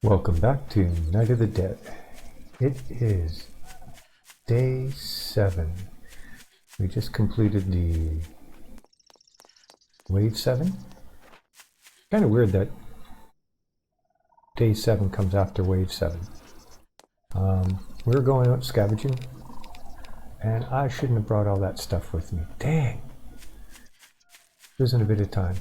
Welcome back to Night of the Dead. It is day 7. We just completed the wave 7. Kind of weird that day 7 comes after wave 7. We were going out scavenging, and I shouldn't have brought all that stuff with me. Dang! Losing a bit of time.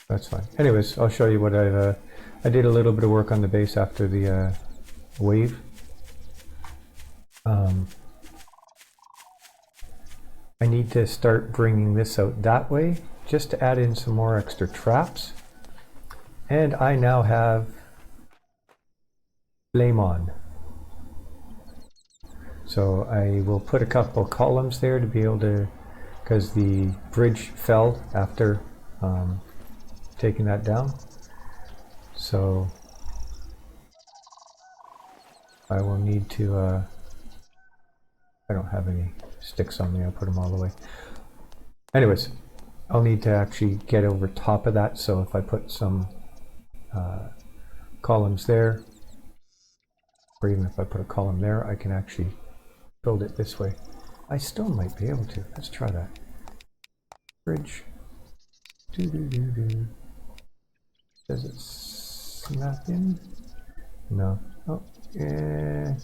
That's fine. Anyways, I'll show you what I did a little bit of work on the base after the wave. I need to start bringing this out that way just to add in some more extra traps. And I now have flame on. So I will put a couple columns there to be able to, because the bridge fell after taking that down. So I will need to, I don't have any sticks on me, I'll put them all away. Anyways, I'll need to actually get over top of that, so if I put some columns there, or even if I put a column there, I can actually build it this way. I still might be able to. Let's try that. Bridge. Doo-doo-doo-doo. Does it snap in? No. Oh, yeah.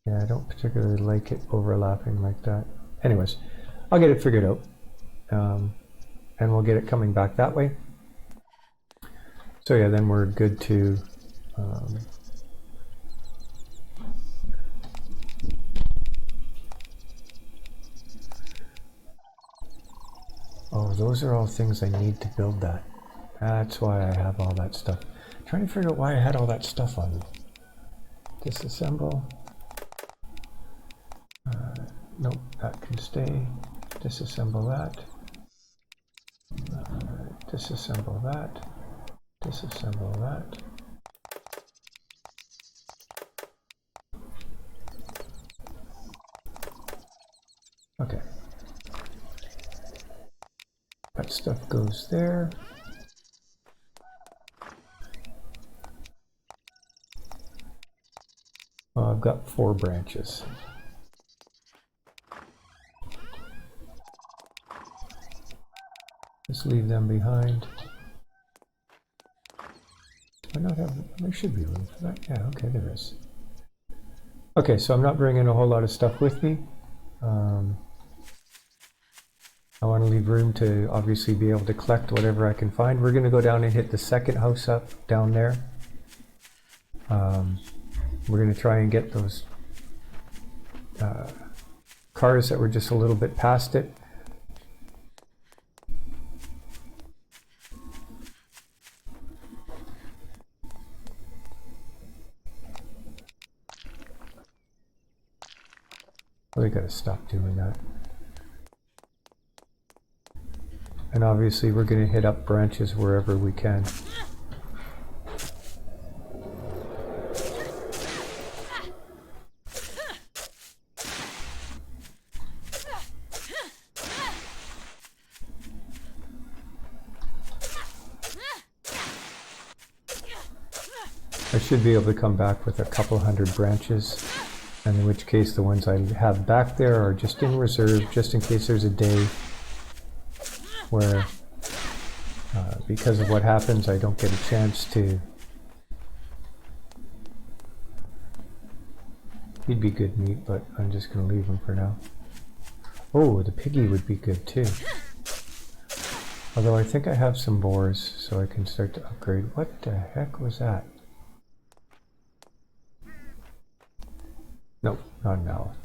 Yeah, I don't particularly like it overlapping like that. Anyways, I'll get it figured out. And we'll get it coming back that way. So yeah, then we're good to oh, those are all things I need to build that. That's why I have all that stuff. I'm trying to figure out why I had all that stuff on me. Disassemble. Nope, that can stay. Disassemble that. Disassemble that. Disassemble that. Okay. That stuff goes there. Oh, I've got 4 branches. Just leave them behind. Do I not have, there should be room for that. Yeah, okay, there is. Okay, so I'm not bringing a whole lot of stuff with me. I want to leave room to obviously be able to collect whatever I can find. We're going to go down and hit the second house up down there. We're going to try and get those cars that were just a little bit past it. Well, I got to stop doing that. And obviously we're going to hit up branches wherever we can. I should be able to come back with a couple hundred branches, and in which case the ones I have back there are just in reserve, just in case there's a day where because of what happens I don't get a chance to. He'd be good meat, but I'm just going to leave him for now. Oh, the piggy would be good too. Although I think I have some boars, so I can start to upgrade. What the heck was that? Nope, not an owl.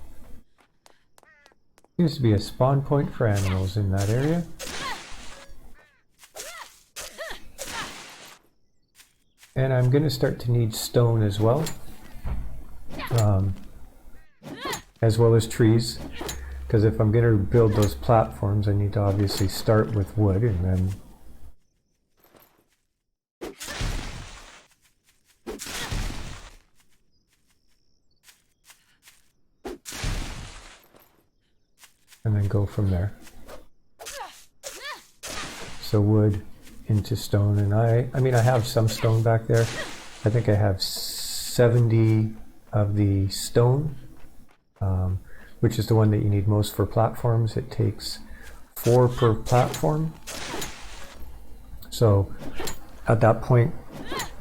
Seems to be a spawn point for animals in that area. And I'm going to start to need stone as well. As well as trees. Because if I'm going to build those platforms, I need to obviously start with wood and then and then go from there. So wood into stone, and I mean I have some stone back there. I think I have 70 of the stone, which is the one that you need most for platforms. It takes 4 per platform. So at that point,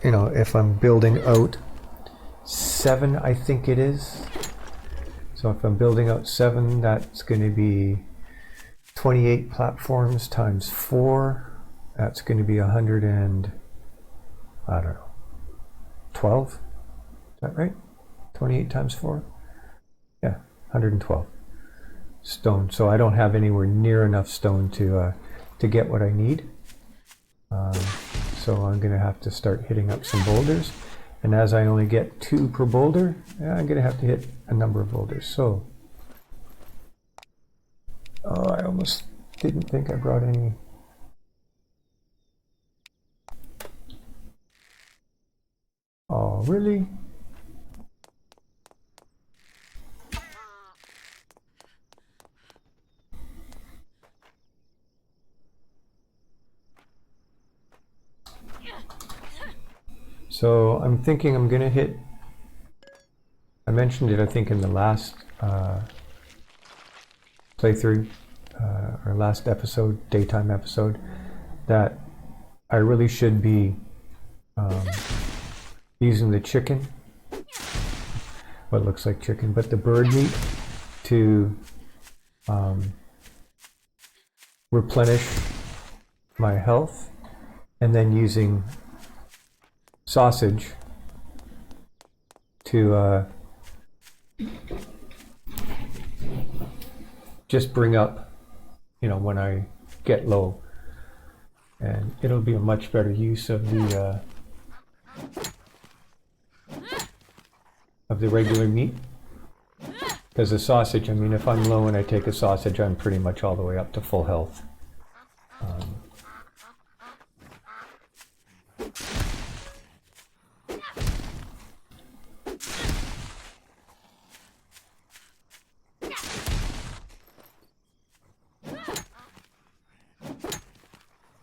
you know, if I'm building out 7, I think it is. So if I'm building out 7, that's going to be 28 platforms times 4. That's going to be 100 and, I don't know, 12? Is that right? 28 times 4? Yeah, 112 stone. So I don't have anywhere near enough stone to get what I need. So I'm going to have to start hitting up some boulders. And as I only get 2 per boulder, I'm going to have to hit a number of boulders. So, oh, I almost didn't think I brought any. Oh, really? So I'm thinking I'm going to hit, I mentioned it I think in the last playthrough, or last episode, daytime episode, that I really should be using the chicken, what looks like chicken, but the bird meat to replenish my health, and then using sausage to just bring up, you know, when I get low, and it'll be a much better use of the regular meat, because the sausage, I mean, if I'm low and I take a sausage, I'm pretty much all the way up to full health.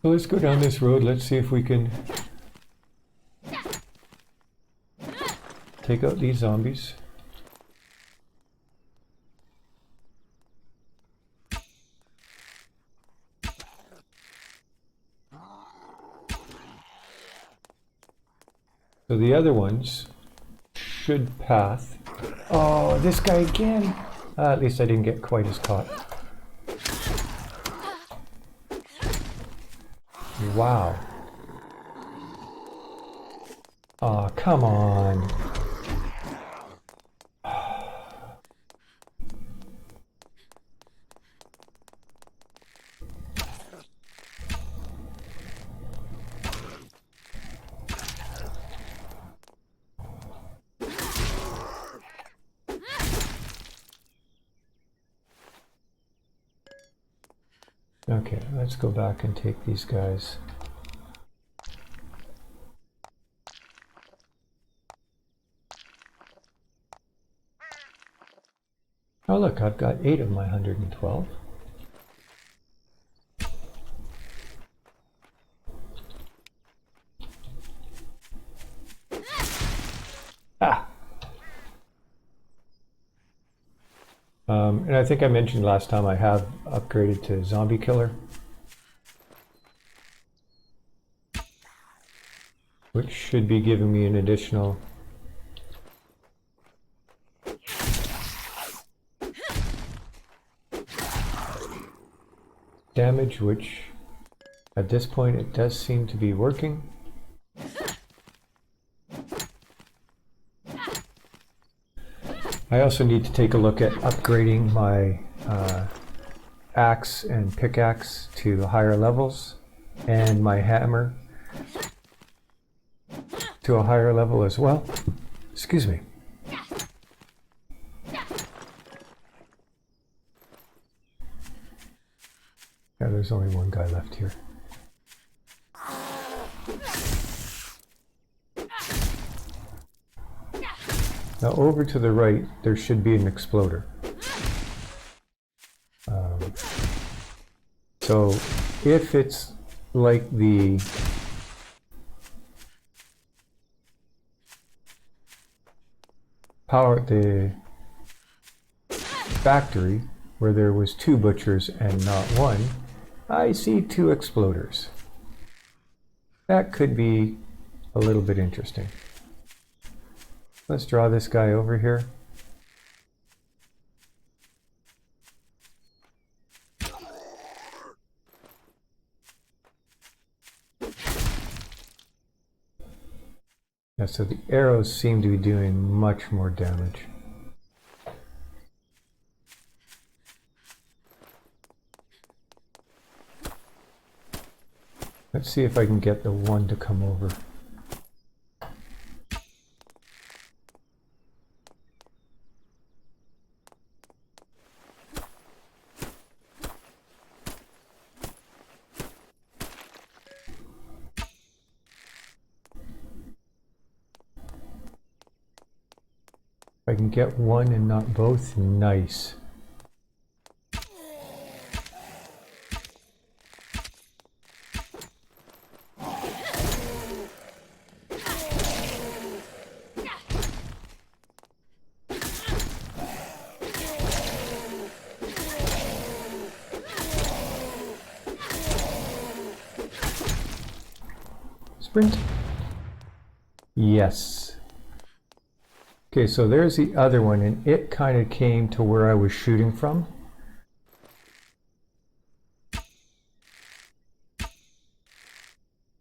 So let's go down this road. Let's see if we can take out these zombies. So the other ones should path. Oh, this guy again. At least I didn't get quite as caught. Wow. Aw, come on. Okay, let's go back and take these guys. Oh look, I've got 8 of my 112. Ah! And I think I mentioned last time I have upgraded to Zombie Killer, which should be giving me an additional damage, which at this point it does seem to be working. I also need to take a look at upgrading my axe and pickaxe to higher levels, and my hammer to a higher level as well. Excuse me. Yeah, there's only one guy left here. Now over to the right, there should be an exploder. So if it's like the factory where there was 2 butchers and not 1, I see 2 exploders. That could be a little bit interesting. Let's draw this guy over here. Yeah, so the arrows seem to be doing much more damage. Let's see if I can get the 1 to come over. If I can get 1 and not both, nice. Sprint. Yes. Okay, so there's the other one, and it kind of came to where I was shooting from.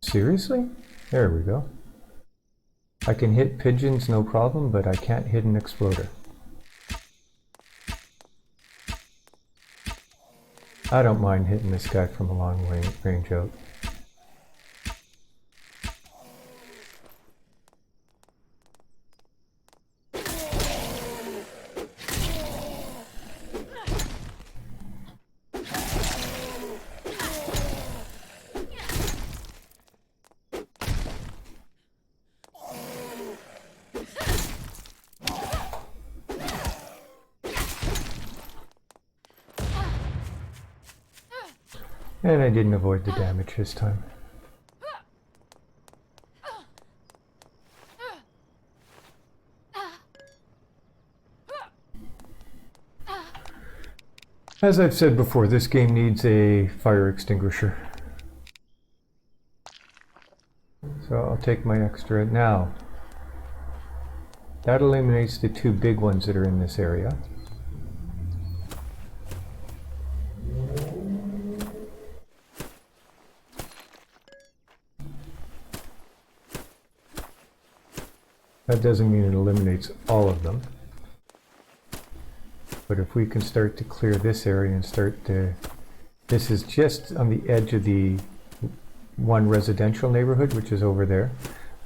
Seriously? There we go. I can hit pigeons no problem, but I can't hit an exploder. I don't mind hitting this guy from a long range out. And I didn't avoid the damage this time. As I've said before, this game needs a fire extinguisher. So I'll take my extra now. That eliminates the 2 big ones that are in this area. That doesn't mean it eliminates all of them. But if we can start to clear this area and start to... This is just on the edge of the 1 residential neighborhood, which is over there.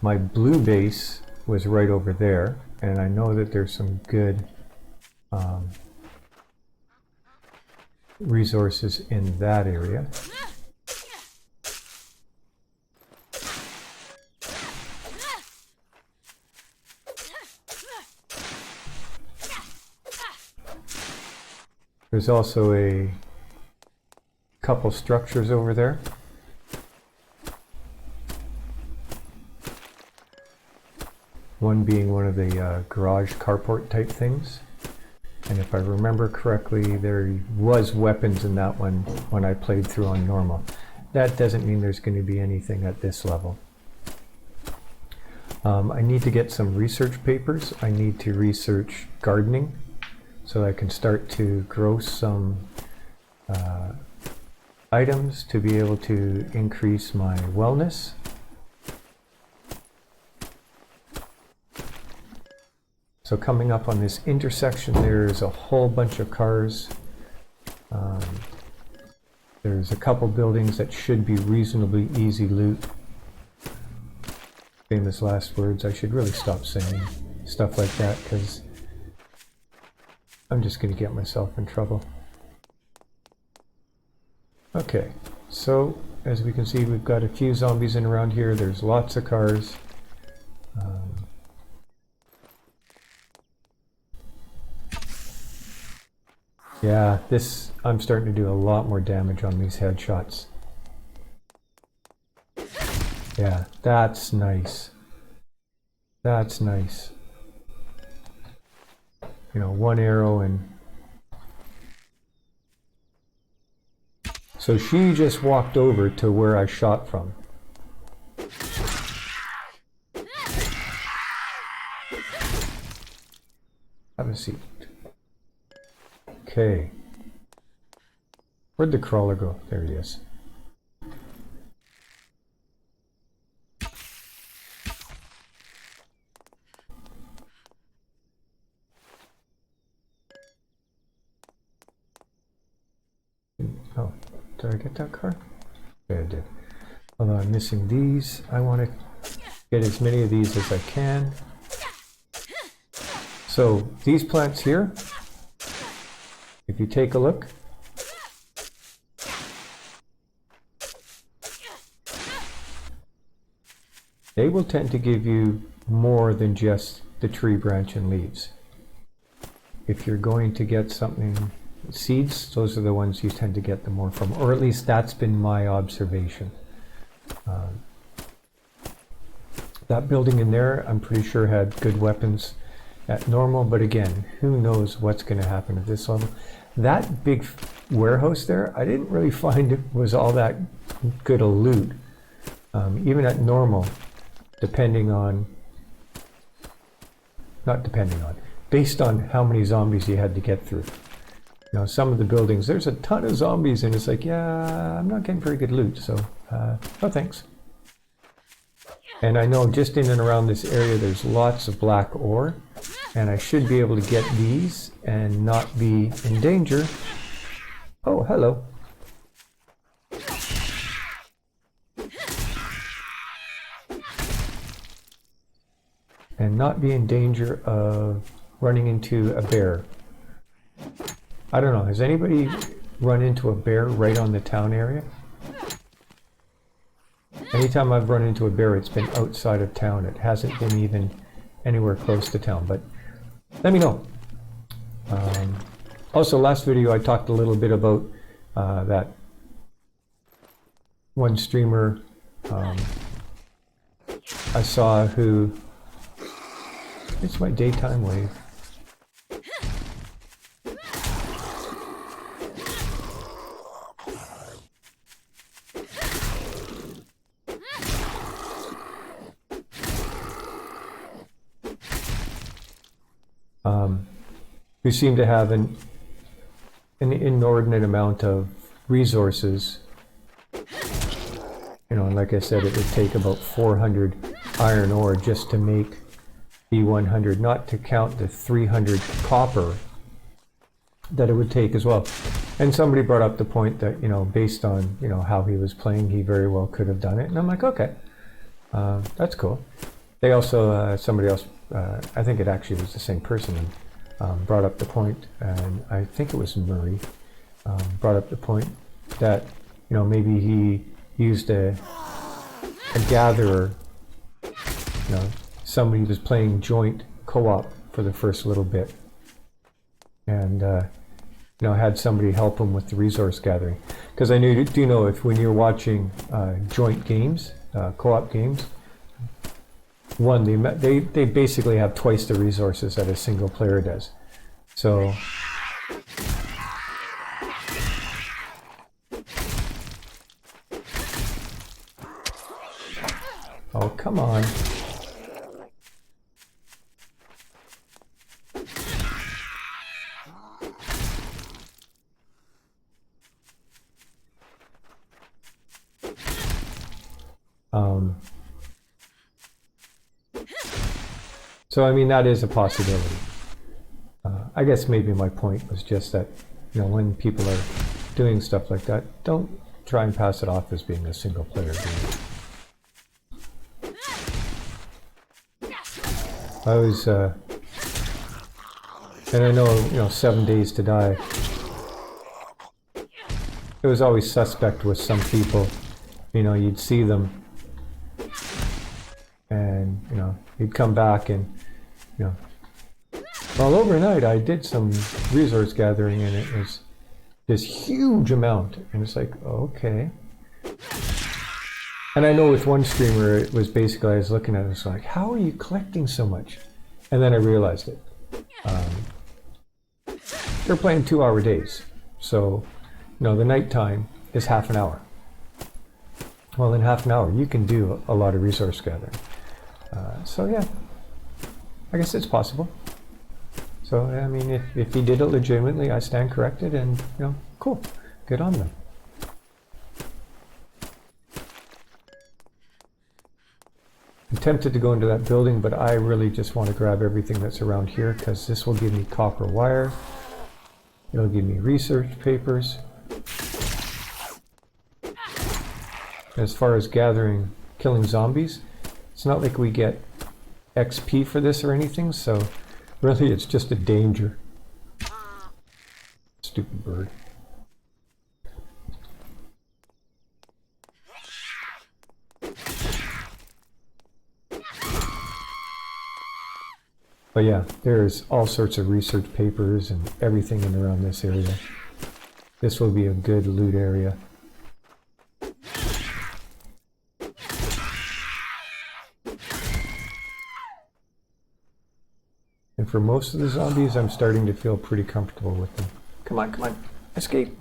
My blue base was right over there, and I know that there's some good resources in that area. There's also a couple structures over there. One being one of the garage carport type things. And if I remember correctly, there was weapons in that one when I played through on normal. That doesn't mean there's going to be anything at this level. I need to get some research papers. I need to research gardening, so I can start to grow some items to be able to increase my wellness. So coming up on this intersection, there's a whole bunch of cars. There's a couple buildings that should be reasonably easy loot. Famous last words. I should really stop saying stuff like that, because I'm just going to get myself in trouble. Okay, so as we can see, we've got a few zombies in around here. There's lots of cars. Yeah, this, I'm starting to do a lot more damage on these headshots. Yeah, that's nice. That's nice. You know, one arrow and... So she just walked over to where I shot from. Have a seat. Okay. Where'd the crawler go? There he is. Oh, did I get that car? Yeah, I did. Although I'm missing these. I want to get as many of these as I can. So these plants here, if you take a look, they will tend to give you more than just the tree branch and leaves. If you're going to get something, seeds, those are the ones you tend to get the more from, or at least that's been my observation. That building in there, I'm pretty sure had good weapons at normal, but again, who knows what's going to happen at this level. That big warehouse there, I didn't really find it was all that good a loot, even at normal, based on how many zombies you had to get through. You know, some of the buildings, there's a ton of zombies, and it's like, yeah, I'm not getting very good loot, so no thanks. And I know just in and around this area there's lots of black ore, and I should be able to get these and not be in danger. Oh, hello. And not be in danger of running into a bear. I don't know, has anybody run into a bear right on the town area? Anytime I've run into a bear, it's been outside of town. It hasn't been even anywhere close to town, but let me know. Also, last video I talked a little bit about that one streamer I saw who... It's my daytime wave. Who seem to have an inordinate amount of resources. You know, and like I said, it would take about 400 iron ore just to make the 100, not to count the 300 copper that it would take as well. And somebody brought up the point that, you know, based on, you know, how he was playing, he very well could have done it. And I'm like, okay, that's cool. They also, somebody else, I think it actually was the same person, brought up the point, and I think it was Murray, brought up the point that, you know, maybe he used a gatherer, you know, somebody was playing joint co-op for the first little bit, and you know, had somebody help him with the resource gathering. Because I do know if when you're watching joint games, co-op games, one, they basically have twice the resources that a single player does. So oh, come on. So I mean, that is a possibility. I guess maybe my point was just that, you know, when people are doing stuff like that, don't try and pass it off as being a single player game. I was, and I know, you know, 7 Days to Die, it was always suspect with some people. You know, you'd see them and, you know, you'd come back and, you know, well, overnight I did some resource gathering and it was this huge amount, and it's like, okay. And I know with one streamer, it was basically, I was looking at it, it's like, how are you collecting so much? And then I realized it. They're playing 2-hour days. So, you know, the nighttime is half an hour. Well, in half an hour, you can do a lot of resource gathering. So yeah, I guess it's possible. So, I mean, if he did it legitimately, I stand corrected, and, you know, cool. Good on them. I'm tempted to go into that building, but I really just want to grab everything that's around here, because this will give me copper wire. It'll give me research papers. As far as killing zombies, it's not like we get XP for this or anything, so really it's just a danger. Stupid bird. But yeah, there's all sorts of research papers and everything in around this area. This will be a good loot area. And for most of the zombies, I'm starting to feel pretty comfortable with them. Come on, come on, escape!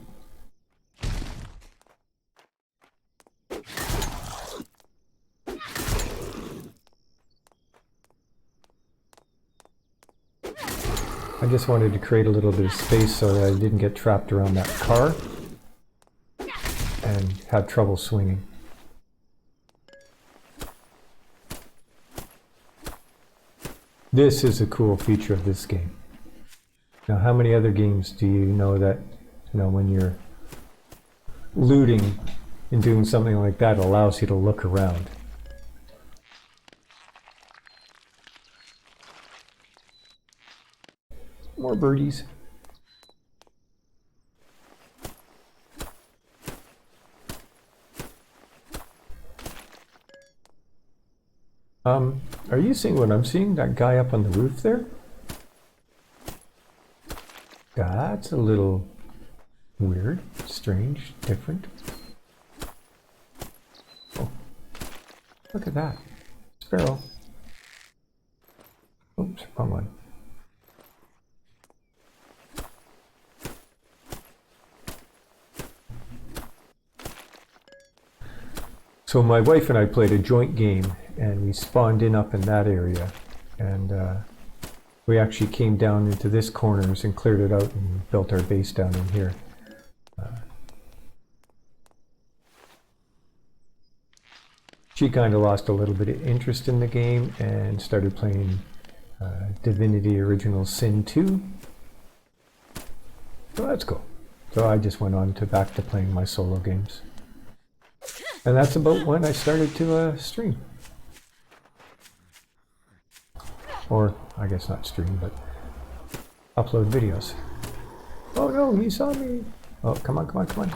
I just wanted to create a little bit of space so that I didn't get trapped around that car and have trouble swinging. This is a cool feature of this game. Now, how many other games do you know that, you know, when you're looting and doing something like that, it allows you to look around? More birdies. Are you seeing what I'm seeing? That guy up on the roof there? That's a little weird, strange, different. Oh, look at that. Sparrow. Oops, wrong one. So my wife and I played a joint game, and we spawned in up in that area, and we actually came down into this corners and cleared it out and built our base down in here. She kind of lost a little bit of interest in the game and started playing Divinity Original Sin 2. So that's cool. So I just went on to back to playing my solo games. And that's about when I started to stream. Or, I guess not stream, but upload videos. Oh no, he saw me! Oh, come on, come on, come on.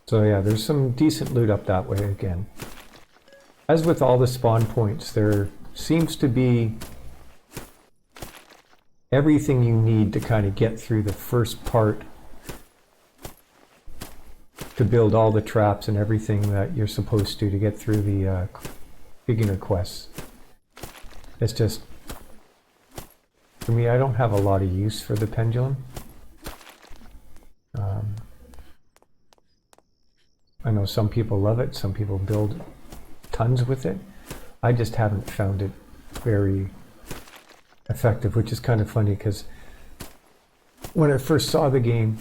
So yeah, there's some decent loot up that way again. As with all the spawn points, there seems to be everything you need to kind of get through the first part to build all the traps and everything that you're supposed to get through the beginner quests. It's just, for me, I don't have a lot of use for the pendulum. I know some people love it, some people build tons with it. I just haven't found it very effective, which is kind of funny because when I first saw the game,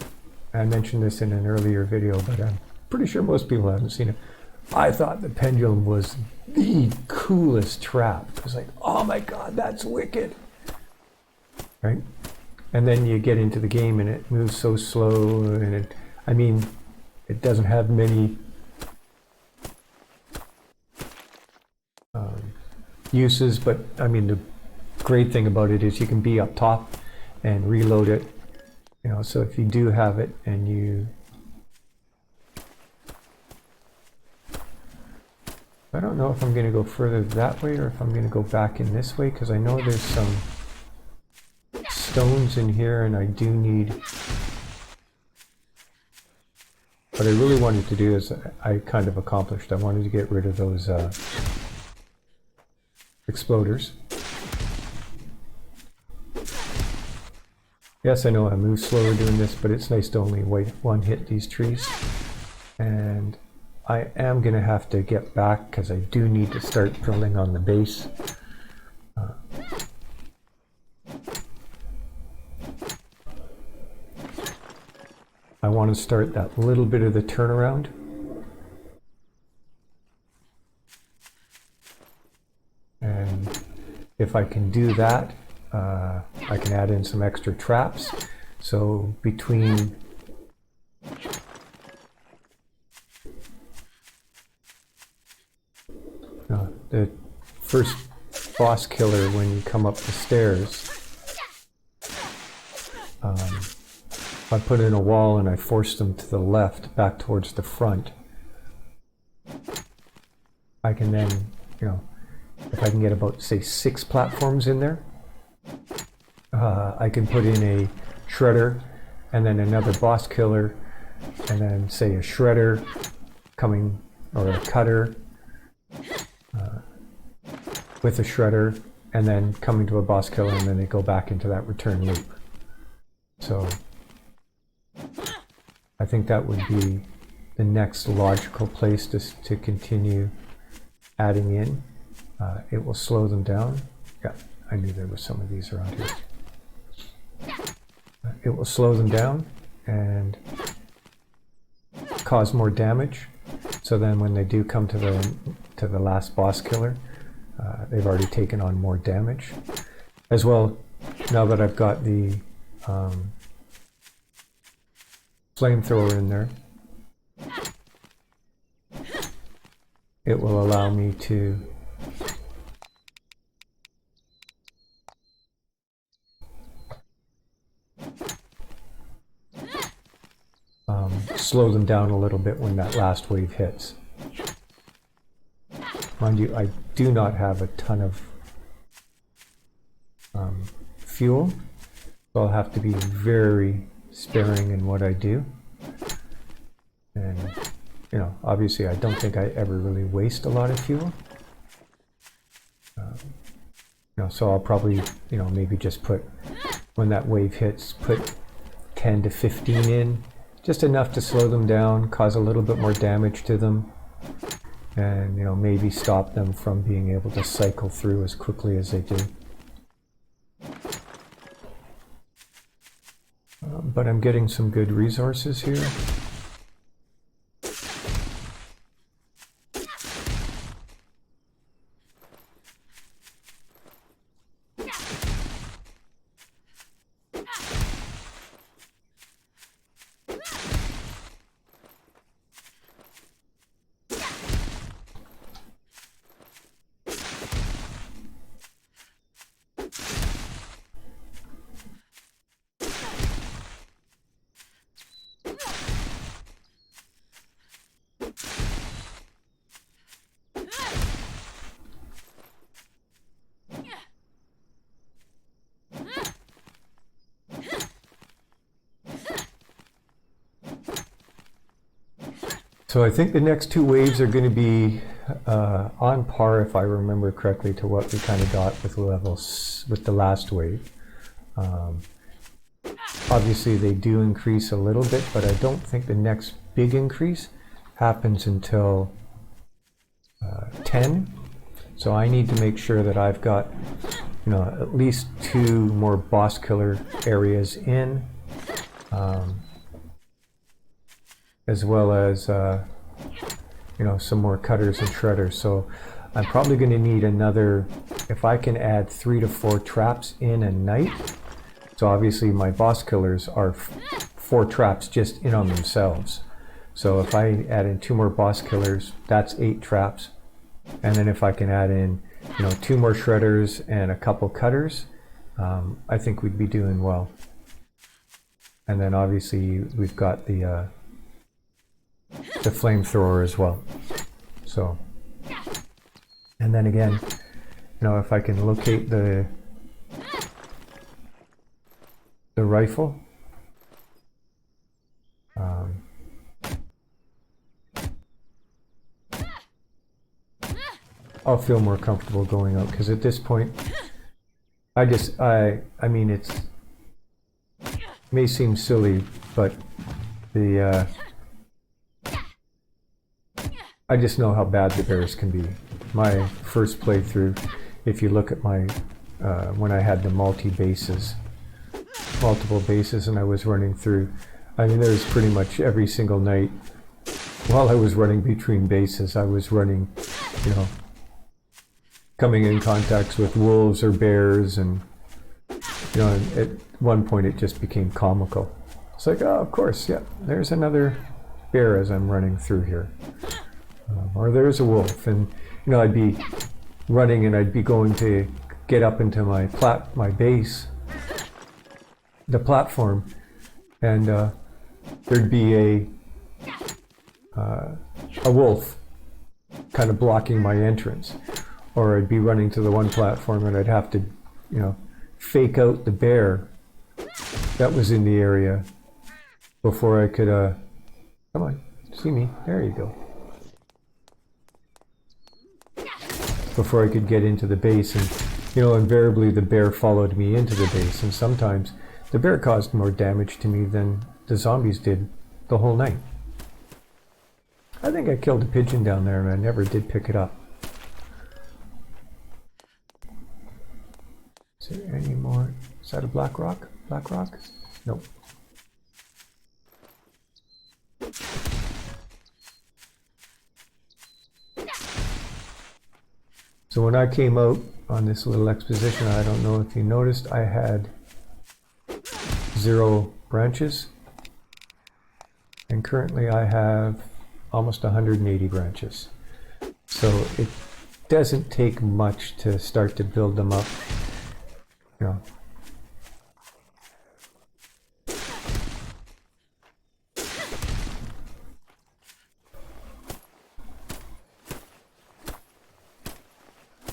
I mentioned this in an earlier video, but I'm pretty sure most people haven't seen it. I thought the pendulum was the coolest trap. I was like, oh my god, that's wicked, right? And then you get into the game and it moves so slow, and it doesn't have many uses, but I mean, the great thing about it is you can be up top and reload it, you know, so if you do have it and you I don't know if I'm going to go further that way or if I'm going to go back in this way, because I know there's some stones in here and I do need... What I really wanted to do is, I kind of accomplished, I wanted to get rid of those exploders. Yes, I know I move slower doing this, but it's nice to only one hit these trees. And I am going to have to get back because I do need to start drilling on the base. I want to start that little bit of the turnaround. And if I can do that, I can add in some extra traps. So between the first boss killer, when you come up the stairs, I put in a wall and I forced them to the left, back towards the front. I can then, if I can get about, say, 6 platforms in there, I can put in a shredder and then another boss killer, and then, say, a shredder coming, or a cutter with a shredder, and then coming to a boss killer, and then they go back into that return loop. So I think that would be the next logical place to continue adding in. It will slow them down. Yeah, I knew there were some of these around here. It will slow them down and cause more damage. So then when they do come to the last boss killer, they've already taken on more damage. As well, now that I've got the flamethrower in there, it will allow me to slow them down a little bit when that last wave hits. Mind you, I do not have a ton of fuel, so I'll have to be very sparing in what I do. And, obviously I don't think I ever really waste a lot of fuel. So I'll probably, maybe just put, when that wave hits, put 10 to 15 in, just enough to slow them down, cause a little bit more damage to them, and maybe stop them from being able to cycle through as quickly as they do. But I'm getting some good resources here. So I think the next 2 waves are going to be on par, if I remember correctly, to what we kind of got with with the last wave. Obviously they do increase a little bit, but I don't think the next big increase happens until 10. So I need to make sure that I've got at least 2 more boss killer areas in. As well as some more cutters and shredders. So I'm probably going to need another, if I can add 3 to 4 traps in a night. So obviously my boss killers are 4 traps just in on themselves. So if I add in 2 more boss killers, that's 8 traps. And then if I can add in 2 more shredders and a couple cutters, I think we'd be doing well. And then obviously we've got the flamethrower as well. So And then again, you know, if I can locate the rifle, I'll feel more comfortable going out, because at this point, I mean, it may seem silly, but I just know how bad the bears can be. My first playthrough, if you look at my, when I had the multiple bases, and I was running through, I mean, there was pretty much every single night, while I was running between bases, I was running, you know, coming in contact with wolves or bears, and, you know, at one point it just became comical. It's like, oh, of course, yeah, there's another bear as I'm running through here. Or there's a wolf, and, you know, I'd be running and I'd be going to get up into my base, the platform, and there'd be a wolf kind of blocking my entrance. Or I'd be running to the one platform and I'd have to, you know, fake out the bear that was in the area before I could, come on, see me, there you go. Before I could get into the base, and, you know, invariably the bear followed me into the base, and sometimes the bear caused more damage to me than the zombies did the whole night. I think I killed a pigeon down there and I never did pick it up. Is there any more? Is that a black rock? Black rock? Nope. So when I came out on this little exposition, I don't know if you noticed, I had 0 branches. And currently I have almost 180 branches. So it doesn't take much to start to build them up. You know.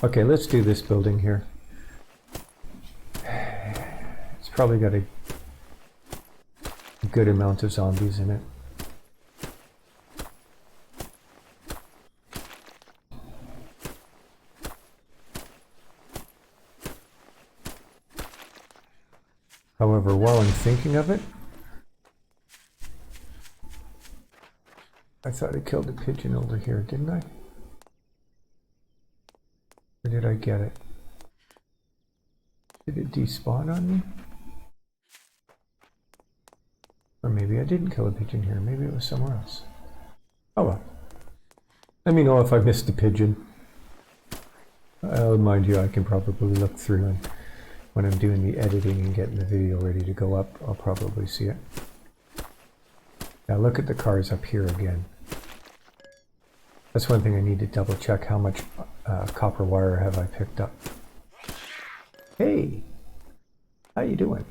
Okay, let's do this building here. It's probably got a good amount of zombies in it. However, while I'm thinking of it, I thought I killed a pigeon over here, didn't I? Or did I get it? Did it despawn on me? Or maybe I didn't kill a pigeon here. Maybe it was somewhere else. Oh well. Let me know if I missed a pigeon. Mind you, I can probably look through, and when I'm doing the editing and getting the video ready to go up, I'll probably see it. Now look at the cars up here again. That's one thing I need to double check. How much copper wire have I picked up? Hey, how you doing?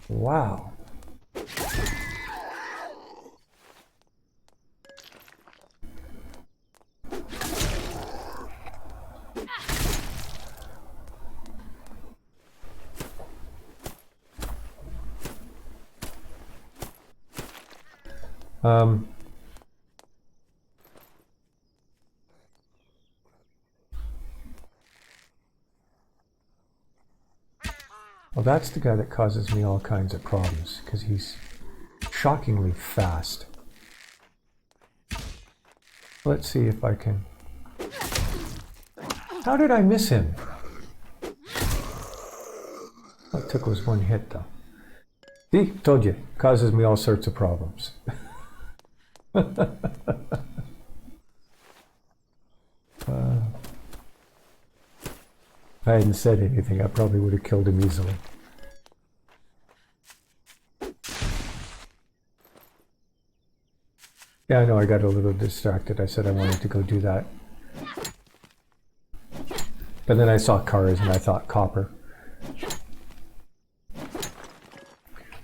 Wow. Well, that's the guy that causes me all kinds of problems, because he's shockingly fast. Let's see if I can... How did I miss him? All it took was one hit, though. See? Told you. Causes me all sorts of problems. If I hadn't said anything, I probably would have killed him easily. Yeah, I know, I got a little distracted. I said I wanted to go do that. But then I saw cars and I thought copper.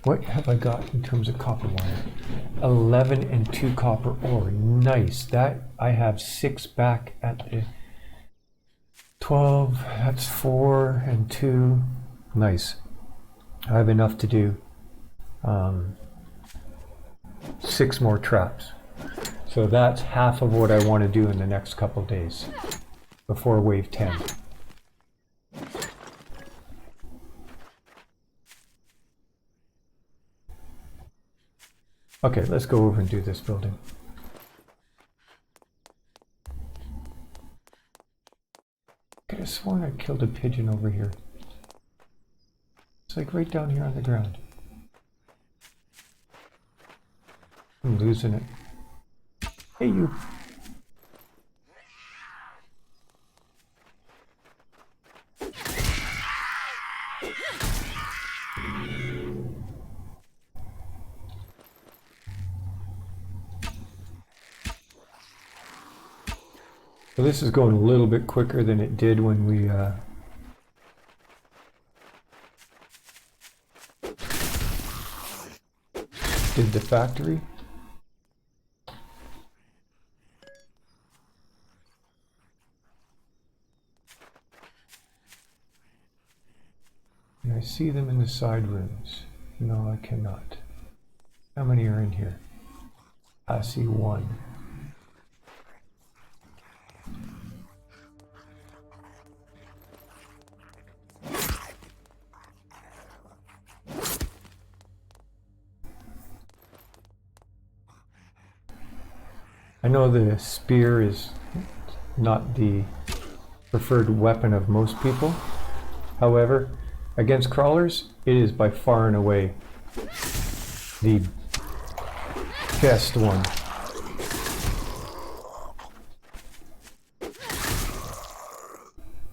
What have I got in terms of copper wire? 11 and 2 copper ore. Nice. That I have 6 back at the 12. That's 4 and 2. Nice. I have enough to do 6 more traps. So that's half of what I want to do in the next couple days before wave 10. Okay, let's go over and do this building. I could have sworn I killed a pigeon over here. It's like right down here on the ground. I'm losing it. Hey, you. So this is going a little bit quicker than it did when we did the factory. Can I see them in the side rooms? No, I cannot. How many are in here? I see 1. I know the spear is not the preferred weapon of most people. However, against crawlers, it is by far and away the best one.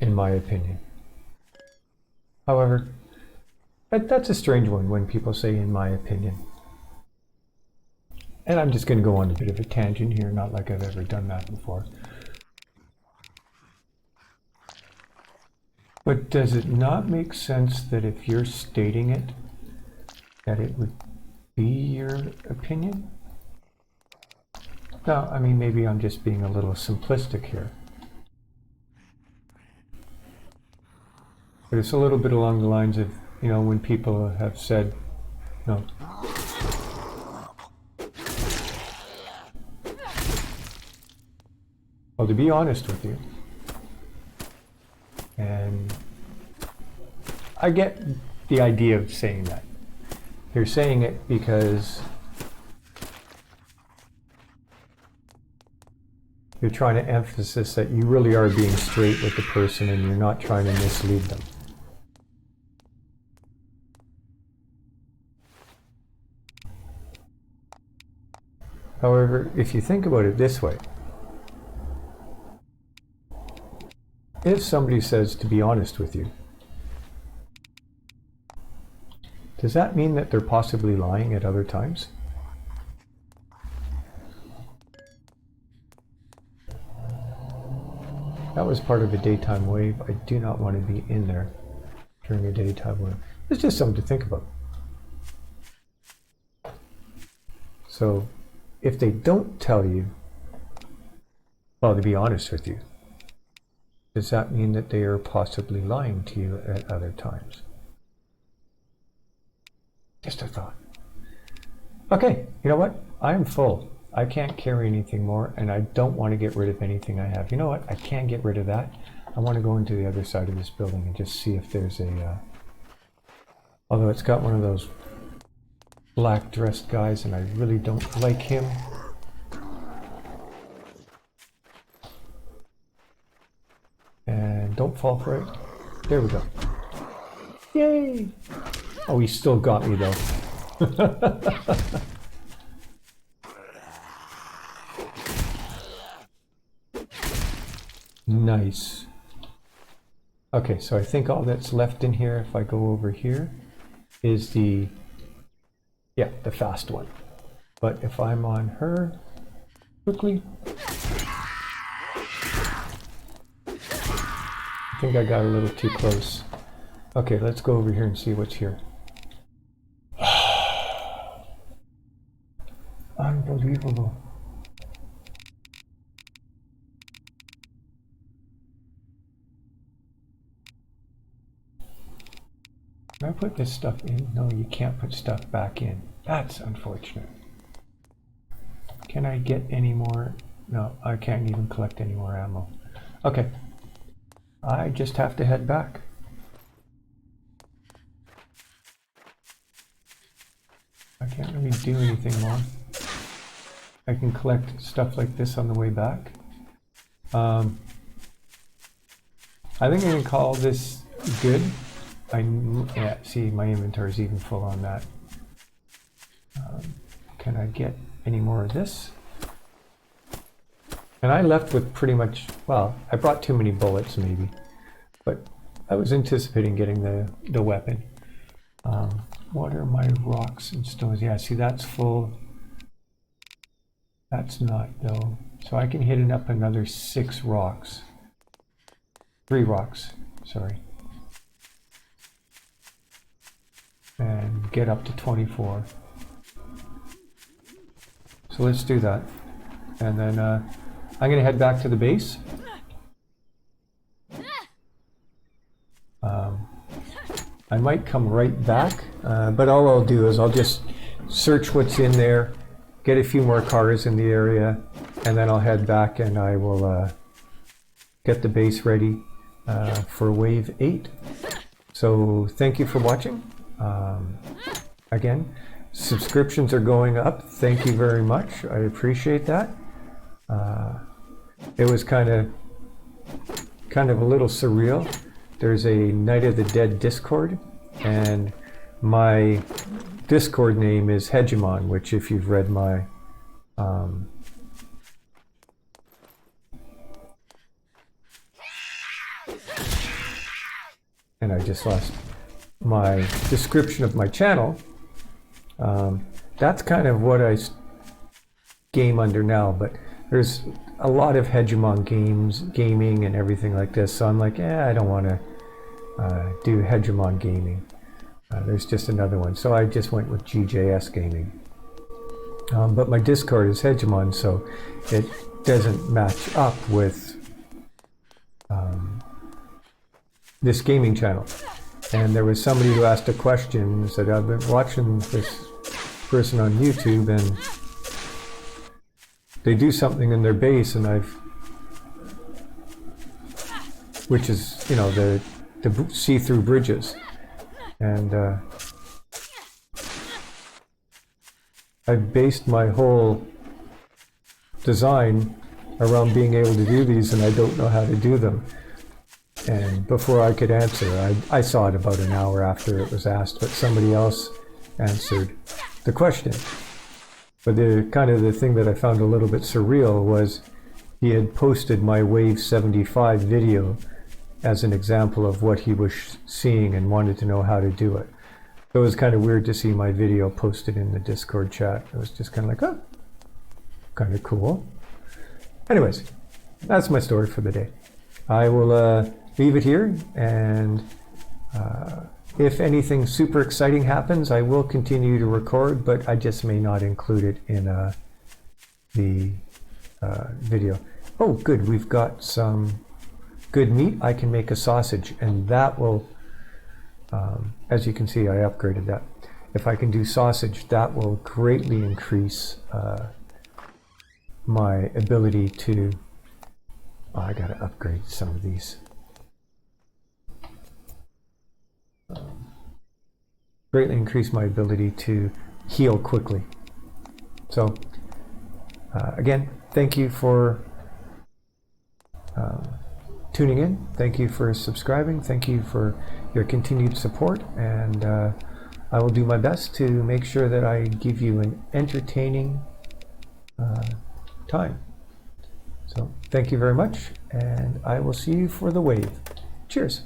In my opinion. However, that's a strange one when people say in my opinion. And I'm just going to go on a bit of a tangent here, not like I've ever done that before. But does it not make sense that if you're stating it, that it would be your opinion? No, I mean, maybe I'm just being a little simplistic here. But it's a little bit along the lines of, you know, when people have said, no. Well, to be honest with you, and I get the idea of saying that. They're saying it because you're trying to emphasize that you really are being straight with the person and you're not trying to mislead them. However, if you think about it this way, if somebody says to be honest with you, does that mean that they're possibly lying at other times? That was part of a daytime wave. I do not want to be in there during a daytime wave. It's just something to think about. So, if they don't tell you, well, to be honest with you, does that mean that they are possibly lying to you at other times? Just a thought. Okay, you know what? I'm full. I can't carry anything more, and I don't want to get rid of anything I have. You know what? I can't get rid of that. I want to go into the other side of this building and just see if there's a... although it's got one of those black-dressed guys, and I really don't like him. And don't fall for it. There we go. Yay! Oh, he still got me though. Nice. Okay, so I think all that's left in here, if I go over here, is the fast one. But if I'm on her quickly, I think I got a little too close. Okay, let's go over here and see what's here. Can I put this stuff in? No, you can't put stuff back in. That's unfortunate. Can I get any more? No, I can't even collect any more ammo. Okay. I just have to head back. I can't really do anything more. I can collect stuff like this on the way back. I think I can call this good. Yeah, see, my inventory is even full on that. Can I get any more of this? And I left with pretty much, well, I brought too many bullets maybe, but I was anticipating getting the weapon. What are my rocks and stones? Yeah, see, that's full. That's not though. So I can hit it up another 6 rocks. 3 rocks, sorry. And get up to 24. So let's do that. And then I'm going to head back to the base. I might come right back, but all I'll do is I'll just search what's in there, get a few more cars in the area, and then I'll head back and I will get the base ready for Wave 8. So thank you for watching. Again, subscriptions are going up. Thank you very much. I appreciate that. It was kind of a little surreal. There's a Night of the Dead Discord, and my Discord name is Hegemon, which if you've read my and I just lost my description of my channel. That's kind of what I game under now, but there's a lot of Hegemon gaming and everything like this, so I'm like, I don't want to do Hegemon gaming. There's just another one, so I just went with GJS gaming. But my Discord is Hegemon, so it doesn't match up with this gaming channel. And there was somebody who asked a question and said, I've been watching this person on YouTube and they do something in their base, and which is, you know, the see-through bridges, and I've based my whole design around being able to do these, and I don't know how to do them. And before I could answer, I saw it about an hour after it was asked, but somebody else answered the question. But the thing that I found a little bit surreal was he had posted my Wave 75 video as an example of what he was seeing and wanted to know how to do it. So it was kind of weird to see my video posted in the Discord chat. It was just kind of like, oh, kind of cool. Anyways, that's my story for the day. I will leave it here, and if anything super exciting happens, I will continue to record, but I just may not include it in the video. Oh, good, we've got some good meat. I can make a sausage, and that will, as you can see, I upgraded that. If I can do sausage, that will greatly increase my ability to, I gotta upgrade some of these. Greatly increase my ability to heal quickly. So again, thank you for tuning in. Thank you for subscribing. Thank you for your continued support, and I will do my best to make sure that I give you an entertaining time. So thank you very much, and I will see you for the wave. Cheers.